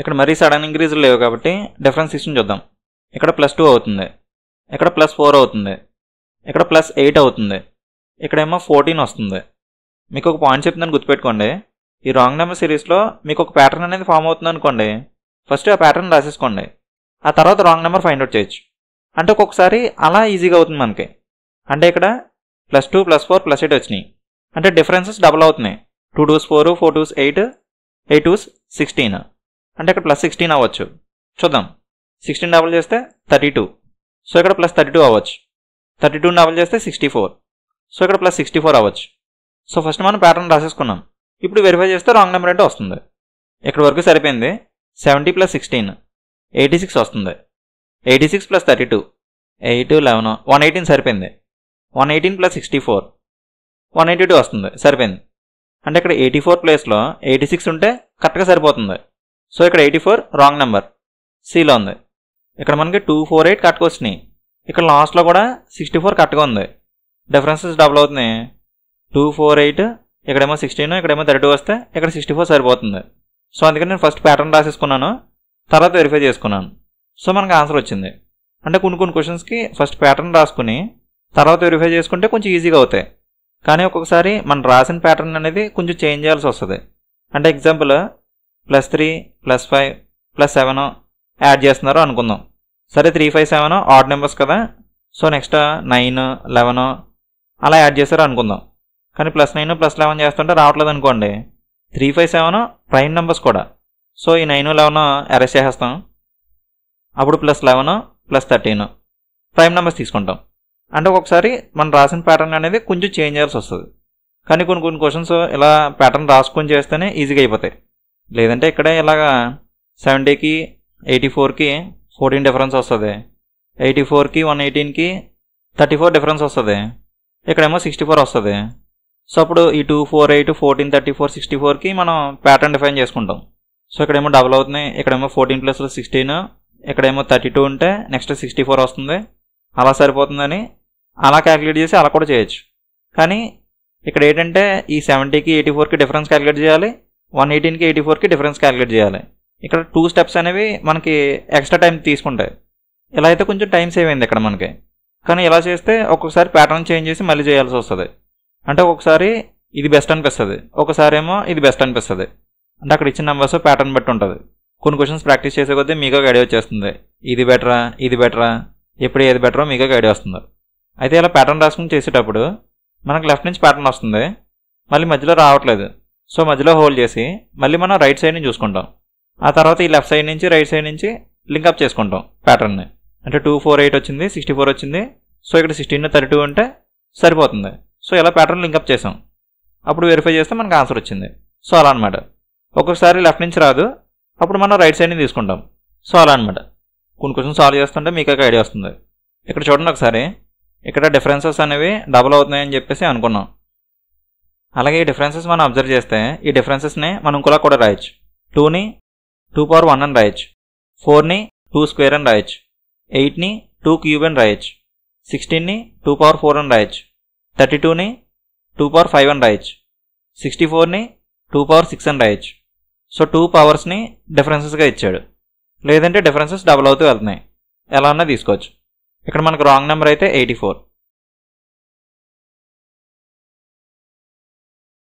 ఇక్కడ మరీ సడన్ ఇంక్రీజులు లేవు కాబట్టి డిఫరెన్స్ తీసుకుని చూద్దాం. ఇక్కడ +2 అవుతుంది, ఇక్కడ +4 అవుతుంది, ఇక్కడ +8 అవుతుంది, ఇక్కడేమో 14 వస్తుంది. మీకు ఒక పాయింట్ చెప్తుందని గుర్తుపెట్టుకోండి. ఈ రాంగ్ నెంబర్ సిరీస్లో మీకు ఒక ప్యాటర్న్ అనేది ఫామ్ అవుతుంది అనుకోండి, ఫస్ట్ ఆ ప్యాటర్న్ రాసేసుకోండి, ఆ తర్వాత రాంగ్ నెంబర్ ఫైండ్ అవుట్ చేయొచ్చు. అంటే ఒక్కొక్కసారి అలా ఈజీగా అవుతుంది మనకి. అంటే ఇక్కడ +2 +4 +8 వచ్చినాయి అంటే డిఫరెన్సెస్ డబుల్ అవుతున్నాయి. 2 2s 4, 4 2s 8, 8 2s 16. అంటే ఇక్కడ +16 అవ్వచ్చు. చూద్దాం, 16 డబుల్ చేస్తే 32, సో ఇక్కడ +32 అవ్వచ్చు. 32 డబుల్ చేస్తే 64, సో ఇక్కడ +64 అవ్వచ్చు. సో ఫస్ట్ మనం ప్యాటర్న్ రాసేసుకున్నాం. ఇప్పుడు వెరిఫై చేస్తే రాంగ్ నెంబర్ అంటే వస్తుంది. ఇక్కడ వరకు సరిపోయింది. 70 + 16 86 వస్తుంది. 86 + 32 8 11 118 సరిపోయింది. 118 + 64 182 వస్తుంది, సరిపోయింది. అంటే ఇక్కడ 84 ప్లేస్లో 86 ఉంటే కరెక్ట్గా సరిపోతుంది. సో ఇక్కడ 84 రాంగ్ నెంబర్ సిలో ఉంది. ఇక్కడ మనకి 2 4 8 కరెక్ట్గా వచ్చినాయి. ఇక్కడ లాస్ట్లో కూడా 64 కరెక్ట్గా ఉంది. డిఫరెన్సెస్ డబుల్ అవుతున్నాయి. 2 4 8 ఇక్కడేమో 16, ఇక్కడేమో 32 వస్తే ఇక్కడ 64 సరిపోతుంది. సో అందుకని నేను ఫస్ట్ ప్యాటర్న్ రాసేసుకున్నాను, తర్వాత వెరిఫై చేసుకున్నాను. సో మనకు ఆన్సర్ వచ్చింది. అంటే కొన్ని క్వశ్చన్స్కి ఫస్ట్ ప్యాటర్న్ రాసుకుని తర్వాత వెరిఫై చేసుకుంటే కొంచెం ఈజీగా అవుతాయి. కానీ ఒక్కొక్కసారి మనం రాసిన ప్యాటర్న్ అనేది కొంచెం చేంజ్ చేయాల్సి వస్తుంది. అంటే ఎగ్జాంపుల్ +3 +5 +7 యాడ్ చేస్తున్నారు అనుకుందాం. సరే 3 5 7 ఆడ్ నెంబర్స్ కదా, సో నెక్స్ట్ 9 11 అలా యాడ్ చేశారు అనుకుందాం. కానీ +9 +11 చేస్తుంటే రావట్లేదు అనుకోండి. 3 5 7 ప్రైమ్ నెంబర్స్ కూడా, సో ఈ 9 11 అరెస్ట్ చేసేస్తాం. అప్పుడు +11 +13 ప్రైమ్ నెంబర్స్ తీసుకుంటాం. అంటే ఒక్కొక్కసారి మనం రాసిన ప్యాటర్న్ అనేది కొంచెం చేంజ్ చేయాల్సి వస్తుంది. కానీ కొన్ని క్వశ్చన్స్ ఇలా ప్యాటర్న్ రాసుకొని చేస్తేనే ఈజీగా అయిపోతాయి. లేదంటే ఇక్కడే ఇలాగా 70కి 84కి 14 డిఫరెన్స్ వస్తుంది, 84కి 118కి 34 డిఫరెన్స్ వస్తుంది, ఇక్కడేమో 64 వస్తుంది. సో అప్పుడు ఈ 2 4 8 14 34 64కి మనం ప్యాటర్న్ డిఫైన్ చేసుకుంటాం. సో ఇక్కడేమో డబుల్ అవుతున్నాయి, ఇక్కడేమో 14 + 16, ఇక్కడేమో 32 ఉంటే నెక్స్ట్ 64 వస్తుంది. అలా సరిపోతుందని అలా క్యాలిక్యులేట్ చేసి అలా కూడా చేయొచ్చు. కానీ ఇక్కడ ఏంటంటే ఈ 70కి 84కి డిఫరెన్స్ క్యాలిక్యులేట్ చేయాలి, 118కి 84కి డిఫరెన్స్ క్యాలిక్యులేట్ చేయాలి. ఇక్కడ 2 స్టెప్స్ అనేవి మనకి ఎక్స్ట్రా టైం తీసుకుంటాయి. ఇలా అయితే కొంచెం టైం సేవ్ అయింది ఇక్కడ మనకి. కానీ ఇలా చేస్తే ఒక్కొక్కసారి ప్యాటర్న్ చేంజ్ చేసి మళ్ళీ చేయాల్సి వస్తుంది. అంటే ఒక్కొక్కసారి ఇది బెస్ట్ అనిపిస్తుంది, ఒకసారి ఏమో ఇది బెస్ట్ అనిపిస్తుంది. అంటే అక్కడ ఇచ్చిన నెంబర్స్ ప్యాటర్న్ బట్టి ఉంటుంది. కొన్ని క్వశ్చన్స్ ప్రాక్టీస్ చేసే కొద్దీ మీకు ఐడియా వచ్చేస్తుంది, ఇది బెటరా ఇది బెటరా, ఎప్పుడు ఏది బెటరో మీకు ఐడియా వస్తుంది. అయితే ఇలా ప్యాటర్న్ రాసుకుని చేసేటప్పుడు మనకు లెఫ్ట్ నుంచి ప్యాటర్న్ వస్తుంది, మళ్ళీ మధ్యలో రావట్లేదు. సో మధ్యలో హోల్డ్ చేసి మళ్ళీ మనం రైట్ సైడ్ నుంచి చూసుకుంటాం. ఆ తర్వాత ఈ లెఫ్ట్ సైడ్ నుంచి రైట్ సైడ్ నుంచి లింకప్ చేసుకుంటాం ప్యాటర్న్ని. అంటే 2 4 8 వచ్చింది, 64 వచ్చింది, సో ఇక్కడ 16 32 ఉంటే సరిపోతుంది. సో ఇలా ప్యాటర్న్ లింకప్ చేసాం, అప్పుడు వెరిఫై చేస్తే మనకు ఆన్సర్ వచ్చింది. సో అలా అనమాట. ఒక్కొక్కసారి లెఫ్ట్ నుంచి రాదు, అప్పుడు మనం రైట్ సైడ్ నుంచి తీసుకుంటాం. సో అలా అనమాట. కొన్ని క్వశ్చన్స్ సాల్వ్ చేస్తుంటే మీకు ఐడియా వస్తుంది. ఇక్కడ చూడండి ఒకసారి, ఇక్కడ డిఫరెన్సెస్ అనేవి డబుల్ అవుతున్నాయని చెప్పేసి అనుకున్నాం. అలాగే ఈ డిఫరెన్సెస్ మనం అబ్జర్వ్ చేస్తే ఈ డిఫరెన్సెస్ని మనం ఇంకోలా కూడా రాయొచ్చు. 2ని 2^1 అని రాయొచ్చు, 4ని 2² అని రాయొచ్చు, 8ని 2³ అని రాయొచ్చు, 16ని 2^4 అని రాయొచ్చు, 32ని 2^5 అని రాయొచ్చు, 64ని 2^6 అని రాయొచ్చు. సో 2 పవర్స్ని డిఫరెన్సెస్గా ఇచ్చాడు. లేదంటే డిఫరెన్సెస్ డబుల్ అవుతూ వెళ్తున్నాయి, ఎలా అన్నా తీసుకోవచ్చు. ఇక్కడ మనకు రాంగ్ నెంబర్ అయితే 84.